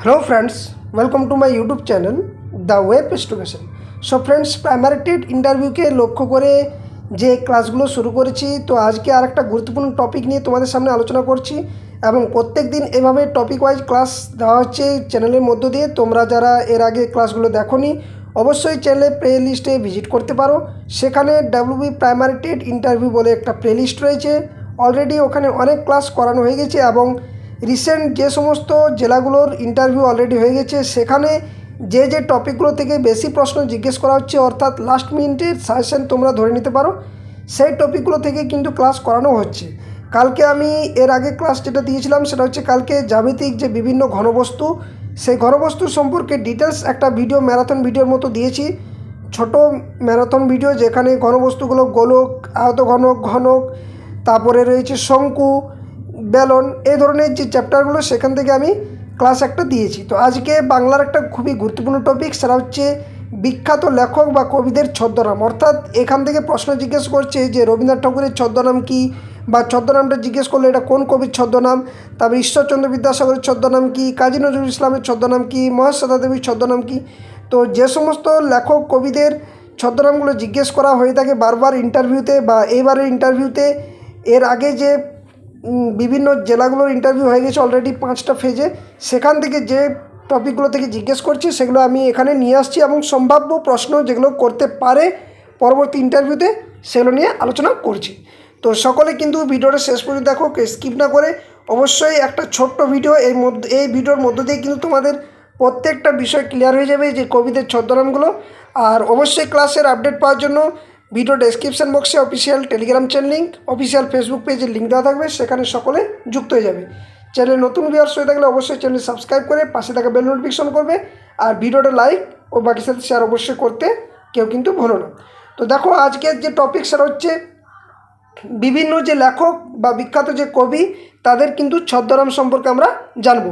Hello friends, welcome to my YouTube channel The Web Education. So friends, primary TET ইন্টারভিউকে লক্ষ্য করে যে ক্লাসগুলো শুরু করেছি, তো আজকে আর একটা গুরুত্বপূর্ণ টপিক নিয়ে তোমাদের সামনে আলোচনা করছি এবং প্রত্যেক দিন এভাবে টপিক ওয়াইজ ক্লাস দেওয়া হচ্ছে চ্যানেলের মধ্য দিয়ে। তোমরা যারা এর আগে ক্লাসগুলো দেখোনি অবশ্যই চ্যানেলে প্লে লিস্টে ভিজিট করতে পারো। সেখানে ডাব্লিউবি প্রাইমারি টেট ইন্টারভিউ বলে একটা প্লে লিস্ট রয়েছে। অলরেডি ওখানে অনেক ক্লাস করানো হয়ে গেছে এবং রিসেন্ট যে সমস্ত জেলাগুলোর ইন্টারভিউ অলরেডি হয়ে গেছে সেখানে যে টপিকগুলো থেকে বেশি প্রশ্ন জিজ্ঞেস করা হচ্ছে, অর্থাৎ লাস্ট মিনিটের সাজেশন তোমরা ধরে নিতে পারো, সেই টপিকগুলো থেকে কিন্তু ক্লাস করানো হচ্ছে। কালকে আমি এর আগে ক্লাস যেটা দিয়েছিলাম সেটা হচ্ছে কালকে জ্যামিতিক যে বিভিন্ন ঘনবস্তু, সেই ঘনবস্তু সম্পর্কে ডিটেলস একটা ভিডিও ম্যারাথন ভিডিওর মতো দিয়েছি, ছোট ম্যারাথন ভিডিও, যেখানে ঘনবস্তুগুলো গোলক, আয়তঘনক, ঘনক, তারপরে রয়েছে শঙ্কু, বেলন, এই ধরনের যে চ্যাপ্টারগুলো সেখান থেকে আমি ক্লাস একটা দিয়েছি। তো আজকে বাংলার একটা খুবই গুরুত্বপূর্ণ টপিক, সেটা হচ্ছে বিখ্যাত লেখক বা কবিদের ছদ্মনাম। অর্থাৎ এখান থেকে প্রশ্ন জিজ্ঞেস করছে যে রবীন্দ্রনাথ ঠাকুরের ছদ্মনাম কী, বা ছদ্মনামটা জিজ্ঞেস করলে এটা কোন কবির ছদ্মনাম, তারপরে ঈশ্বরচন্দ্র বিদ্যাসাগরের ছদ্মনাম কী, কাজী নজরুল ইসলামের ছদ্মনাম কী, মহাশ্বেতা দেবীর ছদ্মনাম কী। তো যে সমস্ত লেখক কবিদের ছদ্মনামগুলো জিজ্ঞেস করা হয়ে থাকে বারবার ইন্টারভিউতে বা এইবারের ইন্টারভিউতে, এর আগে যে বিভিন্ন জেলাগুলোর ইন্টারভিউ হয়ে গেছে অলরেডি 5টা ফেজে, সেখান থেকে যে টপিকগুলো থেকে জিজ্ঞেস করছি সেগুলো আমি এখানে নিয়ে আসছি এবং সম্ভাব্য প্রশ্ন যেগুলো করতে পারে পরবর্তী ইন্টারভিউতে সেগুলো নিয়ে আলোচনা করছি। তো সকলে কিন্তু ভিডিওটা শেষ পর্যন্ত দেখো, স্কিপ না করে। অবশ্যই একটা ছোট্ট ভিডিও, এই ভিডিওর মধ্য দিয়ে কিন্তু তোমাদের প্রত্যেকটা বিষয় ক্লিয়ার হয়ে যাবে যে কবিদের ছদ্মনামগুলো। আর অবশ্যই ক্লাসের আপডেট পাওয়ার জন্য ভিডিও ডেসক্রিপশন বক্সে official Telegram channel link, official Facebook পেজের লিঙ্ক দেওয়া থাকবে, সেখানে সকলে যুক্ত হয়ে যাবে। চ্যানেলে নতুন ভিউয়ার্স হয়ে থাকলে অবশ্যই চ্যানেল সাবস্ক্রাইব করে পাশে থাকা বেল নোটিফিকেশন করবে, আর ভিডিওটা লাইক ও বাকি সাথে শেয়ার অবশ্যই করতে কেউ কিন্তু ভুলো না। তো দেখো আজকের যে টপিক সেটা হচ্ছে বিভিন্ন যে লেখক বা বিখ্যাত যে কবি তাদের কিন্তু ছদ্মনাম সম্পর্কে আমরা জানব,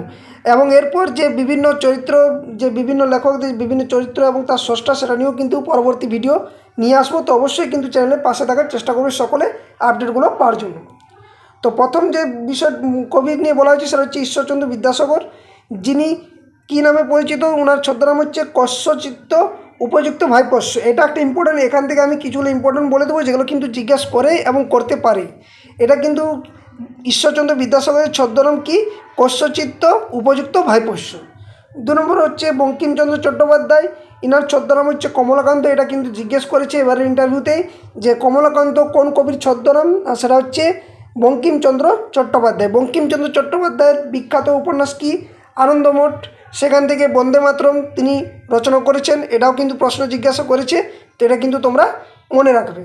এবং এরপর যে বিভিন্ন চরিত্র, যে বিভিন্ন লেখকদের বিভিন্ন চরিত্র এবং তার স্রষ্টা, সেটা নিয়েও কিন্তু পরবর্তী ভিডিও নিয়ে আসবো। তো অবশ্যই কিন্তু চ্যানেলের পাশে থাকার চেষ্টা করবে সকলে আপডেটগুলো পাওয়ার জন্য। তো প্রথম যে বিষয় কবি নিয়ে বলা হয়েছে সেটা হচ্ছে ঈশ্বরচন্দ্র বিদ্যাসাগর, যিনি কী নামে পরিচিত, ওনার ছদ্মনাম হচ্ছে কস্যচিত্ত উপযুক্ত ভাইপোষ্য। এটা একটা ইম্পর্টেন্ট, এখান থেকে আমি কিছুগুলো ইম্পর্টেন্ট বলে দেবো যেগুলো কিন্তু জিজ্ঞাসা করে এবং করতে পারে। এটা কিন্তু ঈশ্বরচন্দ্র বিদ্যাসাগরের ছদ্মনাম কি, কস্যচিত্ত উপযুক্ত ভাইপোষ্য। 2 নম্বর হচ্ছে বঙ্কিমচন্দ্র চট্টোপাধ্যায়, ইনার ছদ্মনাম হচ্ছে কমলাকান্ত। এটা কিন্তু জিজ্ঞেস করেছে এবারের ইন্টারভিউতে যে কমলাকান্ত কোন কবির ছদ্মনাম, আর সেটা হচ্ছে বঙ্কিমচন্দ্র চট্টোপাধ্যায়। বঙ্কিমচন্দ্র চট্টোপাধ্যায়ের বিখ্যাত উপন্যাস কি, আনন্দমঠ, সেখান থেকে বন্দে মাতরম তিনি রচনা করেছেন, এটাও কিন্তু প্রশ্ন জিজ্ঞাসা করেছে, তো এটা কিন্তু তোমরা মনে রাখবে।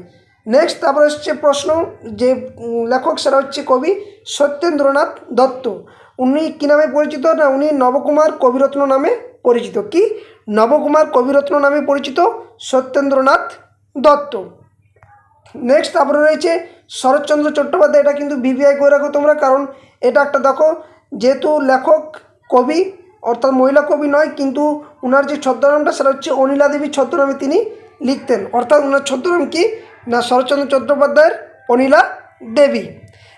নেক্সট তারপরে হচ্ছে প্রশ্ন, যে লেখক সেটা হচ্ছে কবি সত্যেন্দ্রনাথ দত্ত। উনি কী নামে পরিচিত, না উনি নবকুমার কবিরত্ন নামে পরিচিত। কি, নবকুমার কবিরত্ন নামে পরিচিত সত্যেন্দ্রনাথ দত্ত। নেক্সট তারপরে রয়েছে শরৎচন্দ্র চট্টোপাধ্যায়। এটা কিন্তু ভিভিআই করে রাখো তোমরা, কারণ এটা একটা দেখো, যেহেতু লেখক কবি অর্থাৎ মহিলা কবি নয়, কিন্তু ওনার যে ছদ্মনামটা সেটা হচ্ছে অনিলা দেবীর ছদ্মনামে তিনি লিখতেন। অর্থাৎ ওনার ছদ্মনাম কি, না শরৎচন্দ্র চট্টোপাধ্যায়ের অনিলা দেবী।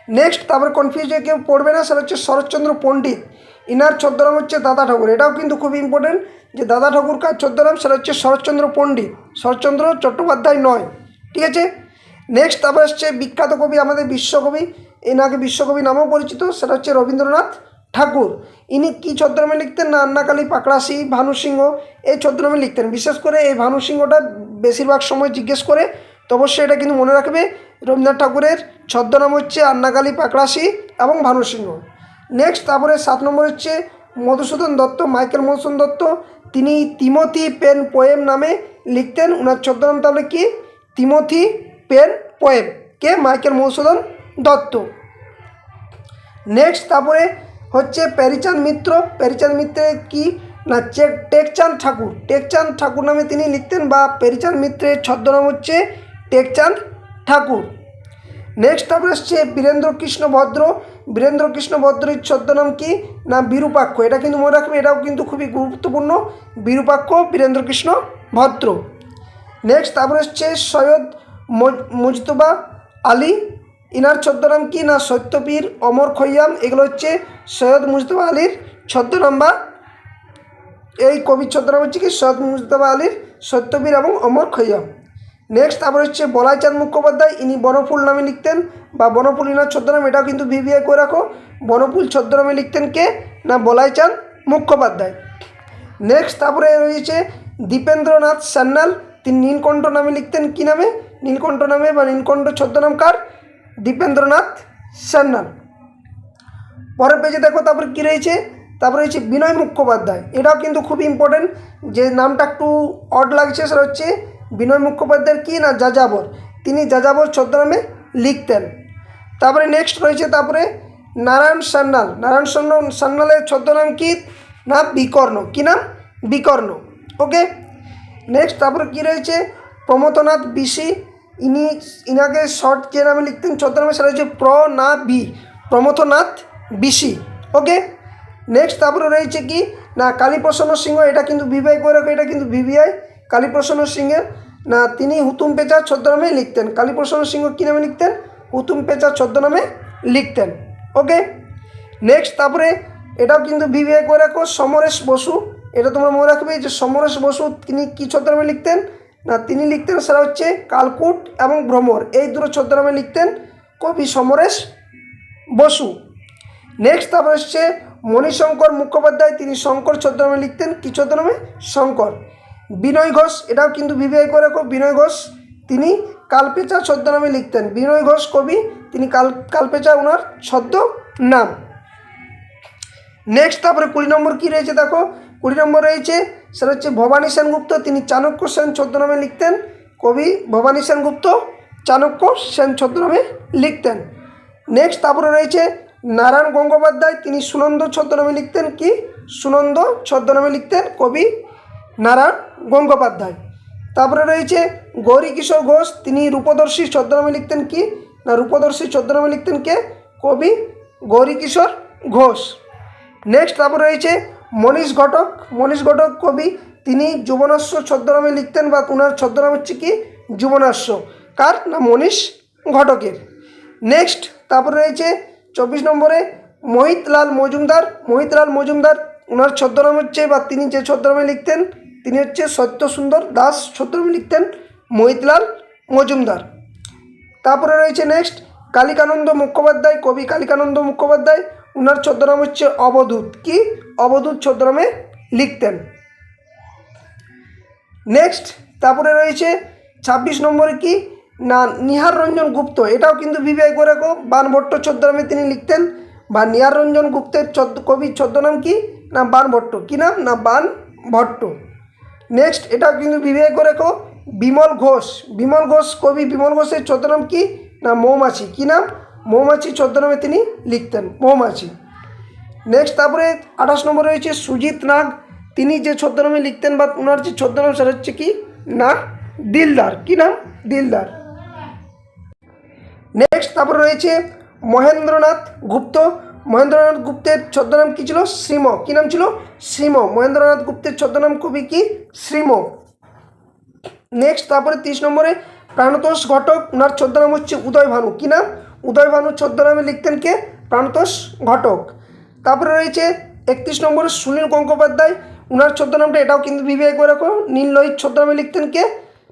নেক্সট তারপরে কনফিউজ হয়ে কেউ পড়বে না, সেটা হচ্ছে শরৎচন্দ্র পণ্ডিত, ইনার ছদ্মনাম হচ্ছে দাদা ঠাকুর। এটাও কিন্তু খুবই ইম্পর্টেন্ট যে দাদা ঠাকুর কার ছদ্মনাম, সেটা হচ্ছে শরৎচন্দ্র পণ্ডিত, শরৎচন্দ্র চট্টোপাধ্যায় নয়। ঠিক আছে। নেক্সট তারপর হচ্ছে বিখ্যাত কবি আমাদের বিশ্বকবি, এনাকে বিশ্বকবি নামেও পরিচিত, সেটা হচ্ছে রবীন্দ্রনাথ ঠাকুর। ইনি কী ছদ্মনামে লিখতেন, না আন্নাকালী, পাকড়াশি, ভানুসিংহ, এই ছদ্মনামে লিখতেন। বিশেষ করে এই ভানুসিংহটা বেশিরভাগ সময় জিজ্ঞেস করে, তো অবশ্যই এটা কিন্তু মনে রাখবে। রবীন্দ্রনাথ ঠাকুরের ছদ্মনাম হচ্ছে আন্নাকালী, পাকড়াশি এবং ভানুসিংহ। নেক্সট তারপরে 7 নম্বর হচ্ছে মধুসূদন দত্ত, মাইকেল মধুসূদন দত্ত, তিনি তিমথি পেন পোয়েম নামে লিখতেন। ওনার ছদ্মনাম তাহলে কি, তিমথি পেন পোয়েম, কে, মাইকেল মধুসূদন দত্ত। নেক্সট তারপরে হচ্ছে প্যারীচাঁদ মিত্র। প্যারীচাঁদ মিত্রের কি, না টেকচাঁদ ঠাকুর, টেকচাঁদ ঠাকুর নামে তিনি লিখতেন, বা প্যারীচাঁদ মিত্রের ছদ্মনাম হচ্ছে টেকচাঁদ ঠাকুর। নেক্সট তারপরে হচ্ছে বীরেন্দ্রকৃষ্ণ ভদ্র। বীরেন্দ্রকৃষ্ণ ভদ্রের ছদ্মনাম কি, না বিরূপাক্ষ। এটা কিন্তু মনে রাখবে, এটাও কিন্তু খুবই গুরুত্বপূর্ণ, বিরূপাক্ষ বীরেন্দ্রকৃষ্ণ ভদ্র। নেক্সট তারপরে হচ্ছে সৈয়দ মুজতবা আলী, ইনার ছদ্মনাম কি, না সত্যপীর, অমর খৈয়াম। এগুলো হচ্ছে সৈয়দ মুজতবা আলীর ছদ্মনাম বা এই কবির ছদ্মনাম হচ্ছে কি সৈয়দ মুজতবা আলীর সত্যবীর এবং অমর খৈয়াম। নেক্সট তারপর হচ্ছে বলাইচাঁদ মুখোপাধ্যায়, ইনি বনফুল নামে লিখতেন বা বনফুল ইনার ছদ্মনাম, এটাও কিন্তু ভিভিআই করে রাখো। বনফুল ছদ্মনামে লিখতেন কে না বলাইচাঁদ মুখোপাধ্যায়। নেক্সট তারপরে রয়েছে দীপেন্দ্রনাথ সান্যাল, তিনি নীলকণ্ঠ নামে লিখতেন, কী নামে নীলকণ্ঠ নামে বা নীলকণ্ঠ ছদ্মনাম কার দীপেন্দ্রনাথ সান্যাল। পরের পেজে দেখো তারপরে কী রয়েছে, তারপরে রয়েছে বিনয় মুখোপাধ্যায়, এটাও কিন্তু খুব ইম্পর্টেন্ট, যে নামটা একটু অড লাগছে সেটা হচ্ছে বিনয় মুখোপাধ্যায়ের কী না যাযাবর, তিনি যাযাবর ছদ্মনামে লিখতেন। তারপরে নেক্সট রয়েছে তারপরে নারায়ণ সান্যাল, নারায়ণ সান্যালের ছদ্মনাম কি না বিকর্ণ, কী নাম বিকর্ণ। ওকে, নেক্সট তারপরে কী রয়েছে প্রমথনাথ বিশি, ইনাকে শর্ট যে নামে লিখতেন ছদ্মনামে সেটা হচ্ছে না বি, প্রমথনাথ বিশি। ওকে, নেক্সট তারপরে রয়েছে কি না কালীপ্রসন্ন সিংহ, এটা কিন্তু ভিভিআই করে রাখো, এটা কিন্তু ভিভিআই কালীপ্রসন্ন সিংহের না তিনি হুতুম পেঁচা ছদ্মনামে লিখতেন, কালীপ্রসন্ন সিংহ কী নামে লিখতেন হুতুম পেঁচা ছদ্মনামে লিখতেন। ওকে, নেক্সট তারপরে এটাও কিন্তু ভিভিআই করে রাখো সমরেশ বসু, এটা তোমরা মনে রাখবে যে সমরেশ বসু তিনি কী ছদ্মনামে লিখতেন না তিনি লিখতেন সেটা হচ্ছে কালকুট এবং ভ্রমর, এই দুটো ছদ্মনামে লিখতেন কবি সমরেশ বসু। নেক্সট তারপর হচ্ছে মণিশঙ্কর মুখোপাধ্যায়, তিনি শঙ্কর ছদ্মনামে লিখতেন, কী ছদ্মনামে শঙ্কর। বিনয় ঘোষ, এটাও কিন্তু ভিভিআই করে রাখো, বিনয় ঘোষ তিনি কালপেঁচা ছদ্মনামে লিখতেন, বিনয় ঘোষ কবি তিনি কালপেঁচা ওনার ছদ্ম নাম। নেক্সট তারপরে 20 নম্বর কী রয়েছে দেখো, 20 নম্বর রয়েছে সেটা হচ্ছে ভবানী সেনগুপ্ত, তিনি চাণক্য সেন ছদ্মনামে লিখতেন, কবি ভবানী সেনগুপ্ত চাণক্য সেন ছদ্মনামে লিখতেন। নেক্সট তারপরে রয়েছে নারায়ণ গঙ্গোপাধ্যায়, তিনি সুনন্দ ছদ্মনামে লিখতেন, কি সুনন্দ ছদ্মনামে লিখতেন, কবি নারায়ণ গঙ্গোপাধ্যায়। তারপরে রয়েছে গৌরীকিশোর ঘোষ, তিনি রূপদর্শী ছদ্মনামে লিখতেন, কি না রূপদর্শী ছদ্মনামে লিখতেন কে কবি গৌরীকিশোর ঘোষ। নেক্সট তারপরে রয়েছে মনীষ ঘটক, মনীষ ঘটক কবি তিনি যুবনাশ্য ছদ্মনামে লিখতেন বা ওনার ছদ্মনাম হচ্ছে কি যুবনাশ্য, কার না মনীষ ঘটকের। নেক্সট তারপরে রয়েছে 24 নম্বরে মোহিতলাল মজুমদার, মোহিতলাল মজুমদার ওনার ছদ্মনাম হচ্ছে বা তিনি যে ছদ্মনামে লিখতেন তিনি হচ্ছে সত্যসুন্দর দাস ছদ্মনামে লিখতেন মোহিতলাল মজুমদার। তারপরে রয়েছে নেক্সট কালিকানন্দ মুখোপাধ্যায়, কবি কালিকানন্দ মুখোপাধ্যায় ওনার ছদ্মনাম হচ্ছে অবধূত, কি অবধূত ছদ্মনামে লিখতেন। নেক্সট তারপরে রয়েছে 26 নম্বরে কি না নিহার রঞ্জন গুপ্ত, এটাও কিন্তু ভিভিআই করে রাখো, বাণভট্ট ছদ্মনামে তিনি লিখতেন বা নিহার রঞ্জন গুপ্তের কবির ছদ্মনাম কি না বাণভট্ট, কী নাম না বাণভট্ট। নেক্সট এটাও কিন্তু ভিভিআই করে রাখো বিমল ঘোষ, বিমল ঘোষ কবি বিমল ঘোষের ছদ্মনাম কি না মৌমাছি, কী নাম মৌমাছি ছদ্মনামে তিনি লিখতেন মৌমাছি। নেক্সট তারপরে 28 নম্বরে রয়েছে সুজিত নাগ, তিনি যে ছদ্মনামে লিখতেন বা ওনার যে ছদ্মনাম সেটা হচ্ছে কি না দিলদার, কী নাম দিলদার। নেক্সট তারপরে রয়েছে মহেন্দ্রনাথ গুপ্ত, মহেন্দ্রনাথ গুপ্তের ছদ্মনাম কী ছিল শ্রীম, কী নাম ছিল শ্রীম, মহেন্দ্রনাথ গুপ্তের ছদ্মনাম কবি কি শ্রীম। নেক্সট তারপরে 30 নম্বরে প্রাণতোষ ঘটক, ওনার ছদ্মনাম হচ্ছে উদয় ভানু, কী নাম উদয় ভানু ছদ্মনামে লিখতেন কে প্রাণতোষ ঘটক। তারপরে রয়েছে 31 নম্বরে সুনীল গঙ্গোপাধ্যায়, ওনার ছদ্মনামটা এটাও কিন্তু ভিভিআই করে রাখো, নীল লোহিত ছদ্মনামে লিখতেন কে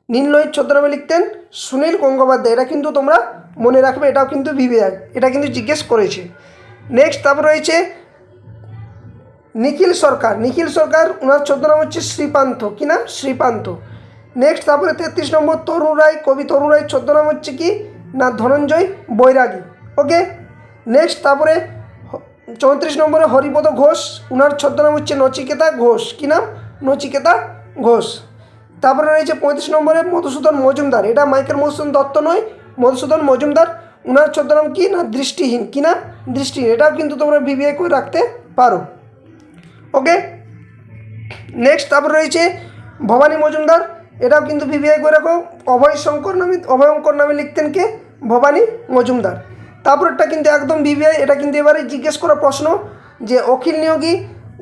নীল লোহিত ছদ্মনামে লিখতেন সুনীল গঙ্গোপাধ্যায়, এটা কিন্তু তোমরা মনে রাখবে, এটাও কিন্তু ভিভিআই, এটা কিন্তু জিজ্ঞেস করেছে। নেক্সট তারপরে রয়েছে নিখিল সরকার, নিখিল সরকার ওনার ছদ্মনাম হচ্ছে শ্রীপান্থ, কী নাম শ্রীপান্থ। নেক্সট তারপরে 33 নম্বর তরুণ রায়, কবি তরুণ রায় ছদ্মনাম হচ্ছে কি না ধনঞ্জয় বৈরাগী। ওকে, নেক্সট তারপরে 34 নম্বরে হরিপদ ঘোষ, ওনার ছদ্মনাম হচ্ছে নচিকেতা ঘোষ, কী নাম নচিকেতা ঘোষ। তারপরে রয়েছে 35 নম্বরে মধুসূদন মজুমদার, এটা মাইকেল মধুসূদন দত্ত নয়, মধুসূদন মজুমদার ওনার ছদ্মনাম কি না দৃষ্টিহীন, কী নাম দৃষ্টিহীন, এটাও কিন্তু তোমরা ভিভিআই করে রাখতে পারো। ওকে, নেক্সট তারপরে রয়েছে ভবানী মজুমদার, এটাও কিন্তু ভিভিআই করে রাখো, অভয়ঙ্কর নামে লিখতেন কে ভবানী মজুমদার। তারপরটা কিন্তু একদম ভিভিআই, এটা কিন্তু এবারে জিজ্ঞেস করা প্রশ্ন যে অখিল নিয়োগী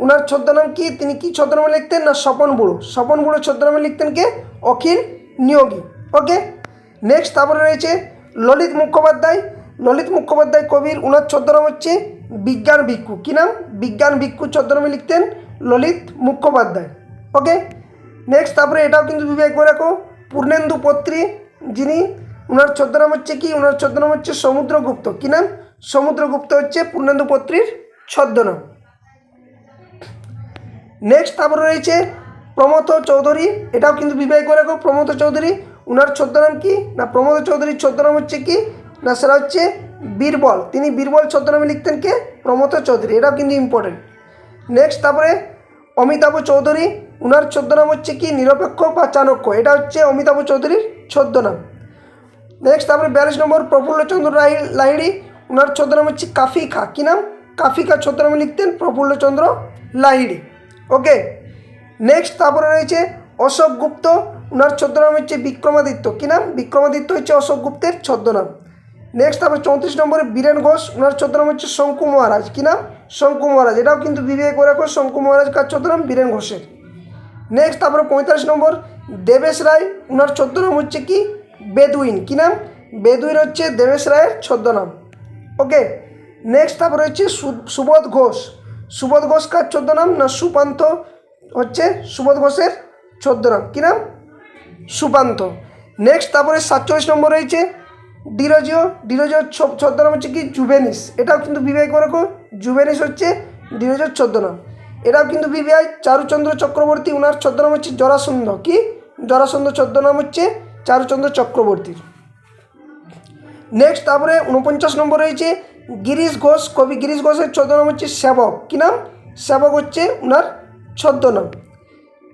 ওনার ছদ্মনাম কি, তিনি কি ছদ্মনামে লিখতেন না স্বপন বুড়ো, স্বপন বুড়ো ছদ্মনামে লিখতেন কে অখিল নিয়োগী। ওকে, নেক্সট তারপরে রয়েছে ললিত মুখোপাধ্যায়, ললিত মুখোপাধ্যায় কবির ওনার ছদ্মনাম হচ্ছে বিজ্ঞান ভিক্ষু, কী নাম বিজ্ঞান ভিক্ষু ছদ্মনামে লিখতেন ললিত মুখোপাধ্যায়। ওকে, নেক্সট তারপরে এটাও কিন্তু বিবেক করে রাখো, পূর্ণেন্দু পত্রী, যিনি ওনার ছদ্মনাম হচ্ছে কি, ওনার ছদ্মনাম হচ্ছে সমুদ্রগুপ্ত। কী নাম? সমুদ্রগুপ্ত হচ্ছে পূর্ণেন্দু পত্রীর ছদ্মনাম। নেক্সট তারপরে রয়েছে প্রমথ চৌধুরী, এটাও কিন্তু বিবেক করে রাখো, প্রমথ চৌধুরী ওনার ছদ্মনাম কি না, প্রমথ চৌধুরীর ছদ্মনাম হচ্ছে কি না, সেটা হচ্ছে বীরবল। তিনি বীরবল ছদ্মনামে লিখতেন কে? প্রমথ চৌধুরী, এটাও কিন্তু ইম্পর্টেন্ট। নেক্সট তারপরে অমিতাভ চৌধুরী, ওনার ছদ্মনাম হচ্ছে কি নিরপেক্ষ বা চাণক্য, এটা হচ্ছে অমিতাভ চৌধুরীর ছদ্মনাম। নেক্সট তারপরে 42 নম্বর প্রফুল্লচন্দ্র লাহিড়ী, ওনার ছদ্মনাম হচ্ছে কাফি খা। কী নাম? কাফি খা ছদ্মনামে লিখতেন প্রফুল্লচন্দ্র লাহিড়ী। ওকে, নেক্সট তারপরে রয়েছে অশোক গুপ্ত, ওনার ছদ্মনাম হচ্ছে বিক্রমাদিত্য। কী নাম? বিক্রমাদিত্য হচ্ছে অশোক গুপ্তের ছদ্মনাম। নেক্সট তারপরে 34 নম্বরে বীরেন ঘোষ, ওনার ছদ্মনাম হচ্ছে শঙ্কু মহারাজ। কী নাম? শঙ্কু মহারাজ, এটাও কিন্তু বিবেক করে রাখো, শঙ্কু মহারাজ কার ছদ্মনাম? বীরেন ঘোষের। নেক্সট তারপরে 45 নম্বর দেবেশ রায়, ওনার ছদ্মনাম হচ্ছে কি বেদুইন। কী নাম? বেদুইন হচ্ছে দেবেশ রায়ের ছদ্মনাম। ওকে, নেক্সট তারপরে হচ্ছে সুবোধ ঘোষ, সুবোধ ঘোষ কার ছদ্মনাম না সুপান্ত হচ্ছে সুবোধ ঘোষের ছদ্মনাম। কী নাম? সুপান্ত। নেক্সট তারপরে 47 নম্বর রয়েছে ডিরোজিও, ডিরোজিওর ছদ্মনাম হচ্ছে কি জুভেনিস, এটাও কিন্তু বিবেক করে রাখো, জুভেনিস হচ্ছে ডিরোজিওর ছদ্মনাম। এটাও কিন্তু বিবিআই চারুচন্দ্র চক্রবর্তী, ওনার ছদ্মনাম হচ্ছে জরাসন্ধ। কি? জরাসন্ধ ছদ্মনাম হচ্ছে চারুচন্দ্র চক্রবর্তীর। নেক্সট তারপরে 49 নম্বর রয়েছে গিরিশ ঘোষ, কবি গিরিশ ঘোষের ছদ্মনাম হচ্ছে সেবক। কী নাম? সেবক হচ্ছে ওনার ছদ্মনাম।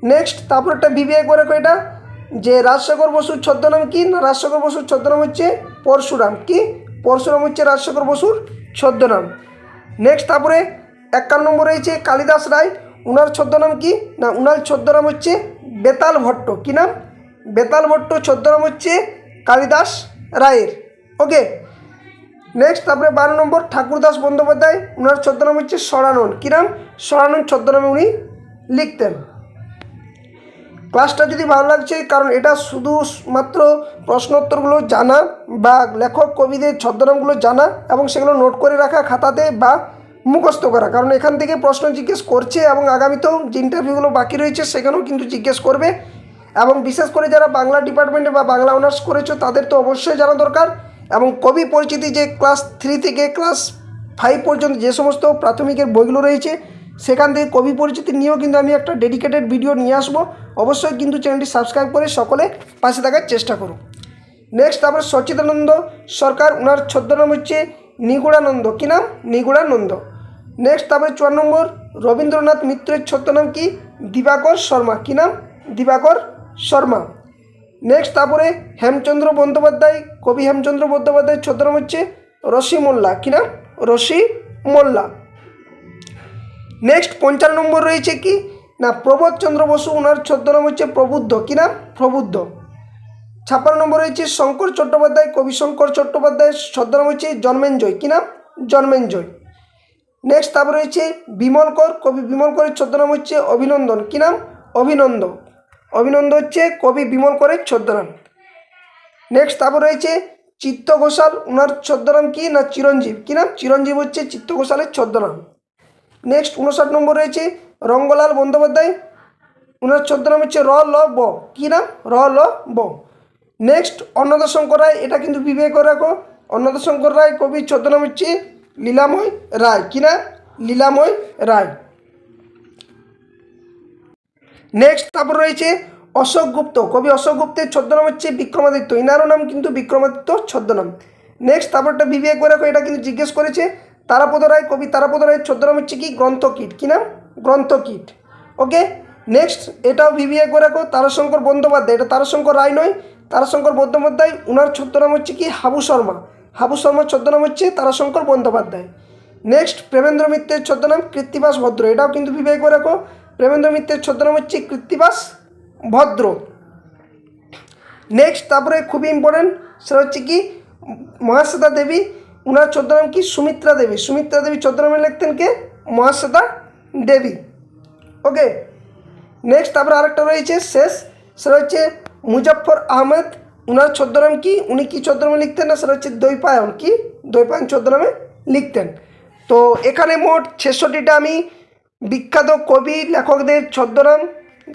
নেক্সট তারপরটা বিবিআই করে রাখো, এটা যে রাজশেখর বসুর ছদ্মনাম কি না, রাজশেখর বসুর ছদ্মনাম হচ্ছে পরশুরাম। কি? পরশুরাম হচ্ছে রাজশেখর বসুর ছদ্মনাম। নেক্সট তারপরে 51 নম্বর রয়েছে কালিদাস রায়, উনার ছদ্মনাম কি না, উনার ছদ্মনাম হচ্ছে বেতাল ভট্ট। কী নাম? বেতাল ভট্ট ছদ্মনাম হচ্ছে কালিদাস রায়ের। ওকে, নেক্সট তারপরে 12 নম্বর ঠাকুরদাস বন্দ্যোপাধ্যায়, ওনার ছদ্মনাম হচ্ছে সরানন। কী নাম? সরানন ছদ্মনামে উনি লিখতেন। ক্লাসটা যদি ভালো লাগছে, কারণ এটা শুধু মাত্র প্রশ্নোত্তরগুলো জানা বা লেখক কবিদের ছদ্মনামগুলো জানা এবং সেগুলো নোট করে রাখা খাতাতে বা মুখস্থ করা, কারণ এখান থেকে প্রশ্ন জিজ্ঞেস করছে এবং আগামীতেও যে ইন্টারভিউগুলো বাকি রয়েছে সেখানেও কিন্তু জিজ্ঞেস করবে। এবং বিশেষ করে যারা বাংলা ডিপার্টমেন্টে বা বাংলা অনার্স করেছো তাদের তো অবশ্যই জানা দরকার। এবং কবি পরিচিতি যে ক্লাস 3 থেকে ক্লাস 5 পর্যন্ত যে সমস্ত প্রাথমিকের বইগুলো রয়েছে সেখান থেকে কবি পরিচিতি নিয়েও কিন্তু আমি একটা ডেডিকেটেড ভিডিও নিয়ে আসবো। অবশ্যই কিন্তু চ্যানেলটি সাবস্ক্রাইব করে সকলে পাশে থাকার চেষ্টা করুন। নেক্সট তারপরে সচ্চিদানন্দ সরকার, ওনার ছদ্মনাম হচ্ছে নিগুড়ানন্দ। কী নাম? নিগুড়ানন্দ। নেক্সট তারপরে 54 নম্বর রবীন্দ্রনাথ মিত্রের ছদ্মনাম কি? দিবাকর শর্মা। কী নাম? দিবাকর শর্মা। নেক্সট তারপরে হেমচন্দ্র বন্দ্যোপাধ্যায়, কবি হেমচন্দ্র বন্দ্যোপাধ্যায়ের ছদ্মনাম হচ্ছে রসি মোল্লা। কী নাম? রসি মোল্লা। নেক্সট 55 নম্বর রয়েছে কি না প্রবোধচন্দ্র বসু, ওনার ছদ্মনাম হচ্ছে প্রবুদ্ধ। কী নাম? প্রবুদ্ধ। 56 নম্বর রয়েছে শঙ্কর চট্টোপাধ্যায়, কবি শঙ্কর চট্টোপাধ্যায়ের ছদ্মনাম হচ্ছে জন্মেঞ্জয়। কী নাম? জন্মেঞ্জয়। নেক্সট তারপর রয়েছে বিমল কর, কবি বিমল করের ছদ্মনাম হচ্ছে অভিনন্দন। কী নাম? অভিনন্দ। অভিনন্দ হচ্ছে কবি বিমল করের ছদ্মনাম। নেক্সট তারপর রয়েছে চিত্ত ঘোষাল, ওনার ছদ্মনাম কি না চিরঞ্জীব। কী নাম? চিরঞ্জীব হচ্ছে চিত্ত ঘোষালের ছদ্মনাম। নেক্সট 59 নম্বর রয়েছে রঙ্গলাল বন্দ্যোপাধ্যায়, ওনার ছদ্মনাম হচ্ছে র ল ব। কী নাম? র ল ব। নেক্সট অন্নদা শঙ্কর রায়, এটা কিন্তু বিবেক করে রাখো, অন্নদা শঙ্কর রায় কবির ছদ্মনাম হচ্ছে লীলাময় রায়। কী নাম? লীলাময় রায়। নেক্সট তারপর রয়েছে অশোক গুপ্ত, কবি অশোক গুপ্তের ছদ্মনাম হচ্ছে বিক্রমাদিত্য, ইনারও নাম কিন্তু বিক্রমাদিত্য ছদ্মনাম। নেক্সট তারপরটা বিবেক করে রাখো, এটা কিন্তু জিজ্ঞেস করেছে তারাপদ রায়, কবি তারাপদ রায়ের ছদ্মনাম হচ্ছে কি গ্রন্থকীট। কী নাম? গ্রন্থকীট। ওকে, নেক্সট এটাও বিবেক করে রাখো তারাশঙ্কর বন্দ্যোপাধ্যায়, এটা তারাশঙ্কর রায় নয়, তারাশঙ্কর বন্দ্যোপাধ্যায়, ওনার ছদ্মনাম হচ্ছে কি হাবু শর্মা। হাবু শর্মার ছদ্মনাম হচ্ছে তারাশঙ্কর বন্দ্যোপাধ্যায়। নেক্সট প্রেমেন্দ্র মিত্রের ছদ্মনাম কৃত্তিবাস ভদ্র, এটাও কিন্তু বিবেক করে রাখো, প্রেমেন্দ্র মিত্রের ছদ্মনাম হচ্ছে কৃত্তিবাস ভদ্র। নেক্সট তারপরে খুবই ইম্পর্টেন্ট, সেটা হচ্ছে কি মহাশ্বেতা দেবী, ওনার ছদ্মনাম কি সুমিত্রা দেবী। সুমিত্রা দেবী ছদ্মনামে লিখতেন কে? মহাশ্বেতা দেবী। ওকে, নেক্সট তারপরে আরেকটা রয়েছে শেষ, সেটা হচ্ছে মুজফ্ফর আহমেদ, ওনার ছদ্মনাম কি, উনি কী ছদ্মনামে লিখতেন না, সেটা হচ্ছে দ্বৈপায়ন। কি? দ্বৈপায়ন ছদ্মনামে লিখতেন। তো এখানে মোট 66টা আমি বিখ্যাত কবি লেখকদের ছদ্মনাম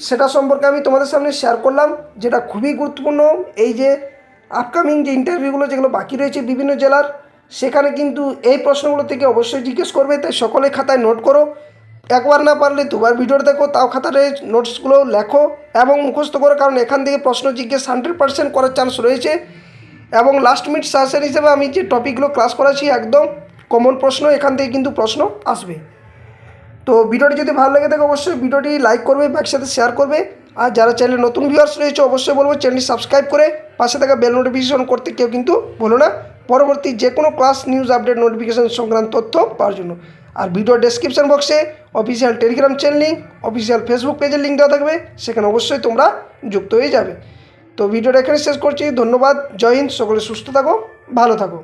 সেটা সম্পর্কে আমি তোমাদের সামনে শেয়ার করলাম, যেটা খুবই গুরুত্বপূর্ণ। এই যে আপকামিং যে ইন্টারভিউগুলো যেগুলো বাকি রয়েছে বিভিন্ন জেলার, সেখানে কিন্তু এই প্রশ্নগুলো থেকে অবশ্যই জিজ্ঞেস করবে, তাই সকলে খাতায় নোট করো। একবার না পারলে দুবার ভিডিও দেখো, তাও খাতায় নোটসগুলো লেখো এবং মুখস্থ করো, কারণ এখান থেকে প্রশ্ন জিজ্ঞেস 100% করার চান্স রয়েছে। এবং লাস্ট মিনিট সাজেশন হিসেবে আমি যে টপিকগুলো ক্লাস করাচ্ছি একদম কমন প্রশ্ন, এখান থেকে কিন্তু প্রশ্ন আসবে। তো ভিডিওটি যদি ভালো লাগে থাকে অবশ্যই ভিডিওটি লাইক করবে, বাকির সাথে শেয়ার করবে। আর যারা চ্যানেলে নতুন ভিউয়ার্স রয়েছে অবশ্যই বলবো চ্যানেলটি সাবস্ক্রাইব করে পাশে থাকা বেল নোটিফিকেশন করতে কেউ কিন্তু বলো না, পরবর্তী যে কোনো ক্লাস নিউজ আপডেট নোটিফিকেশন সংক্রান্ত তথ্য পাওয়ার জন্য। আর ভিডিও ডেসক্রিপশন বক্সে official Telegram channel link, official Facebook পেজের লিঙ্ক দেওয়া থাকবে, সেখানে অবশ্যই তোমরা যুক্ত হয়ে যাবে। তো ভিডিওটা এখানে শেষ করছি, ধন্যবাদ, জয় হিন্দ, সকলে সুস্থ থাকো, ভালো থাকো।